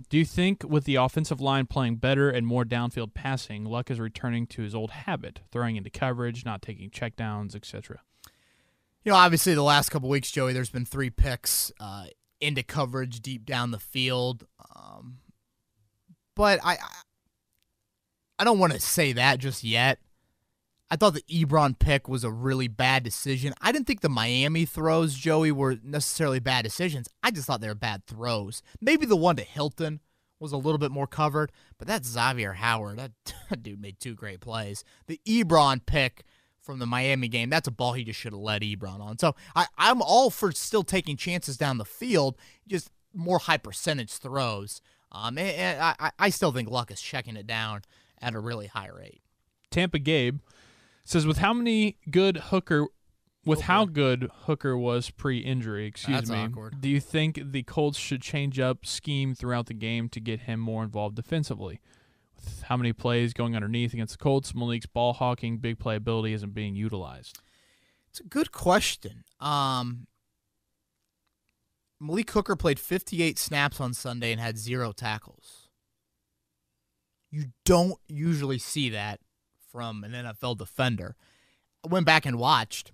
Do you think with the offensive line playing better and more downfield passing, Luck is returning to his old habit, throwing into coverage, not taking checkdowns, etc.? Obviously the last couple weeks, Joey, there's been 3 picks into coverage deep down the field. But I don't want to say that just yet. I thought the Ebron pick was a really bad decision. I didn't think the Miami throws, Joey, were necessarily bad decisions. I just thought they were bad throws. Maybe the one to Hilton was a little bit more covered, but that's Xavier Howard. That dude made 2 great plays. The Ebron pick from the Miami game, that's a ball he just should have led Ebron on. So I'm all for still taking chances down the field, just more high percentage throws. And I still think Luck is checking it down at a really high rate. Tampa Gabe says, how good Hooker was pre-injury, That's awkward. do you think the Colts should change up scheme throughout the game to get him more involved defensively? With how many plays going underneath against the Colts, Malik's ball hawking, big playability isn't being utilized? It's a good question. Malik Hooker played 58 snaps on Sunday and had 0 tackles. You don't usually see that from an NFL defender. I went back and watched.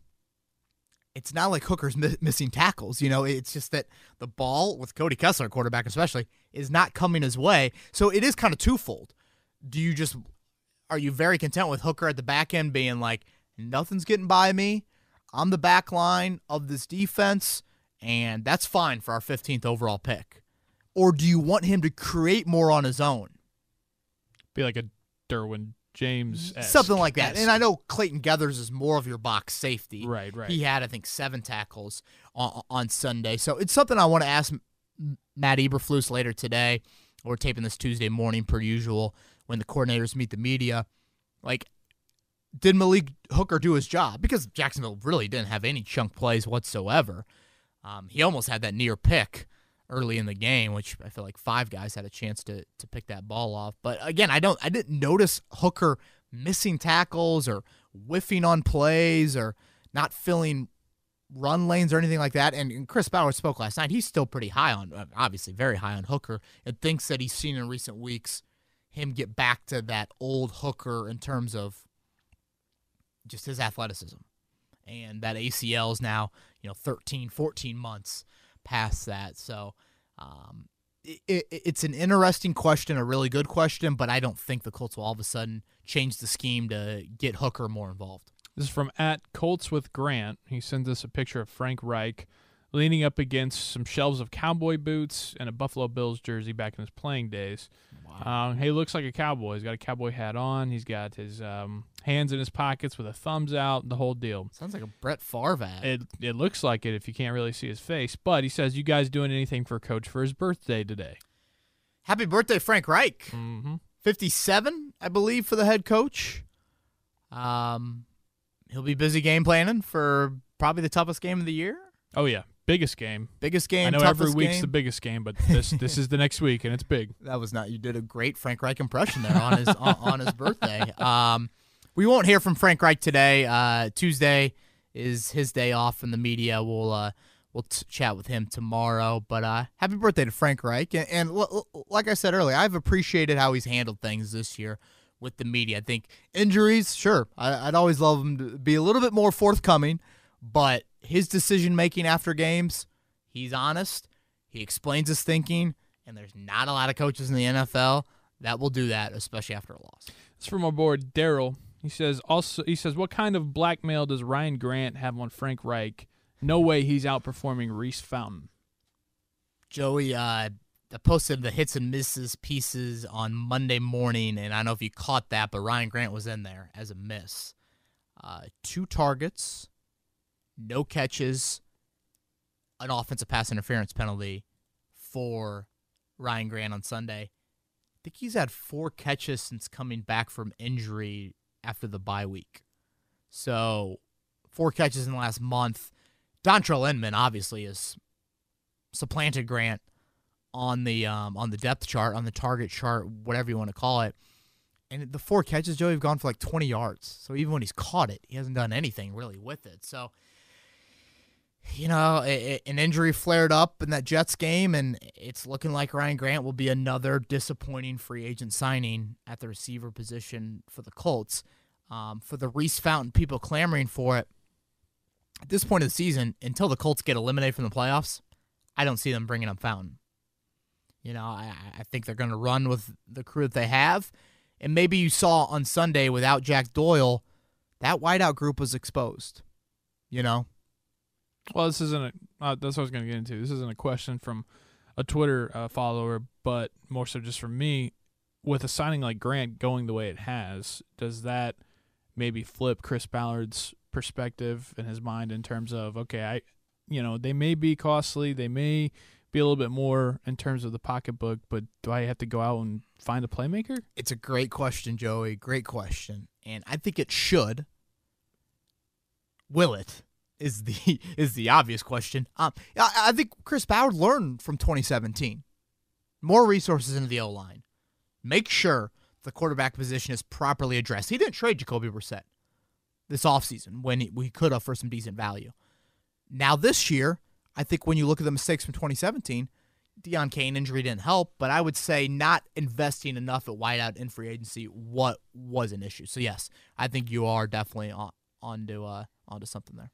It's not like Hooker's missing tackles. It's just that the ball, with Cody Kessler, quarterback especially, is not coming his way. So it is kind of twofold. Are you very content with Hooker at the back end being like, nothing's getting by me, I'm the back line of this defense, and that's fine for our 15th overall pick? Or do you want him to create more on his own? Be like a Derwin James, something like that. And I know Clayton Geathers is more of your box safety. Right. He had, I think, 7 tackles on Sunday. So it's something I want to ask Matt Eberflus later today. We're taping this Tuesday morning, per usual, when the coordinators meet the media. Like, did Malik Hooker do his job? Because Jacksonville really didn't have any chunk plays whatsoever. He almost had that near pick early in the game, which I feel like 5 guys had a chance to pick that ball off. But again, I didn't notice Hooker missing tackles or whiffing on plays or not filling run lanes or anything like that. And Chris Bauer spoke last night. He's still pretty high on, obviously very high on Hooker, and thinks that he's seen in recent weeks him get back to that old Hooker in terms of just his athleticism. And that ACL is now, 13, 14 months past that. So it's an interesting question, a really good question, but I don't think the Colts will all of a sudden change the scheme to get Hooker more involved. This is from @Colts with Grant. He sends us a picture of Frank Reich leaning up against some shelves of cowboy boots and a Buffalo Bills jersey back in his playing days. Wow. He looks like a cowboy. He's got a cowboy hat on. He's got his hands in his pockets with a thumbs out, the whole deal. Sounds like a Brett Favre ad. It looks like it if you can't really see his face. But he says, you guys doing anything for Coach for his birthday today? Happy birthday, Frank Reich. Mm-hmm. 57, I believe, for the head coach. He'll be busy game planning for probably the toughest game of the year. Oh, yeah. Biggest game. I know every week's the biggest game, but this is the next week, and it's big. That was not. You did a great Frank Reich impression there on his on his birthday. We won't hear from Frank Reich today. Tuesday is his day off in the media. We'll chat with him tomorrow. But happy birthday to Frank Reich. And like I said earlier, I've appreciated how he's handled things this year with the media. I think injuries, sure, I'd always love him to be a little bit more forthcoming, but his decision-making after games, he's honest, he explains his thinking, and there's not a lot of coaches in the NFL that will do that, especially after a loss. It's from our board, Daryl. He says, what kind of blackmail does Ryan Grant have on Frank Reich? No way he's outperforming Reese Fountain. Joey, I posted the hits and misses pieces on Monday morning, and I don't know if you caught that, but Ryan Grant was in there as a miss. 2 targets, no catches, an offensive pass interference penalty for Ryan Grant on Sunday. I think he's had 4 catches since coming back from injury after the bye week. So 4 catches in the last month. Dontrell Inman obviously has supplanted Grant on the depth chart, on the target chart, whatever you want to call it. And the 4 catches, Joey, have gone for like 20 yards. So even when he's caught it, he hasn't done anything really with it. So An injury flared up in that Jets game, and it's looking like Ryan Grant will be another disappointing free agent signing at the receiver position for the Colts. For the Reese Fountain people clamoring for it, at this point of the season, until the Colts get eliminated from the playoffs, I don't see them bringing up Fountain. I think they're going to run with the crew that they have. And maybe you saw on Sunday without Jack Doyle, that wideout group was exposed. Well, this isn't that's what I was going to get into. This isn't a question from a Twitter follower, but more so just from me. With a signing like Grant going the way it has, does that maybe flip Chris Ballard's perspective in his mind in terms of, okay, they may be costly, they may be a little bit more in terms of the pocketbook, but do I have to go out and find a playmaker? It's a great question, Joey. Great question. And I think it should. Will it? Is the obvious question. I think Chris Ballard learned from 2017. More resources into the O-line. Make sure the quarterback position is properly addressed. He didn't trade Jacoby Brissett this offseason when we could have for some decent value. Now this year, I think when you look at the mistakes from 2017, Deion Kane injury didn't help, but I would say not investing enough at wideout in free agency what was an issue. So yes, I think you are definitely onto something there.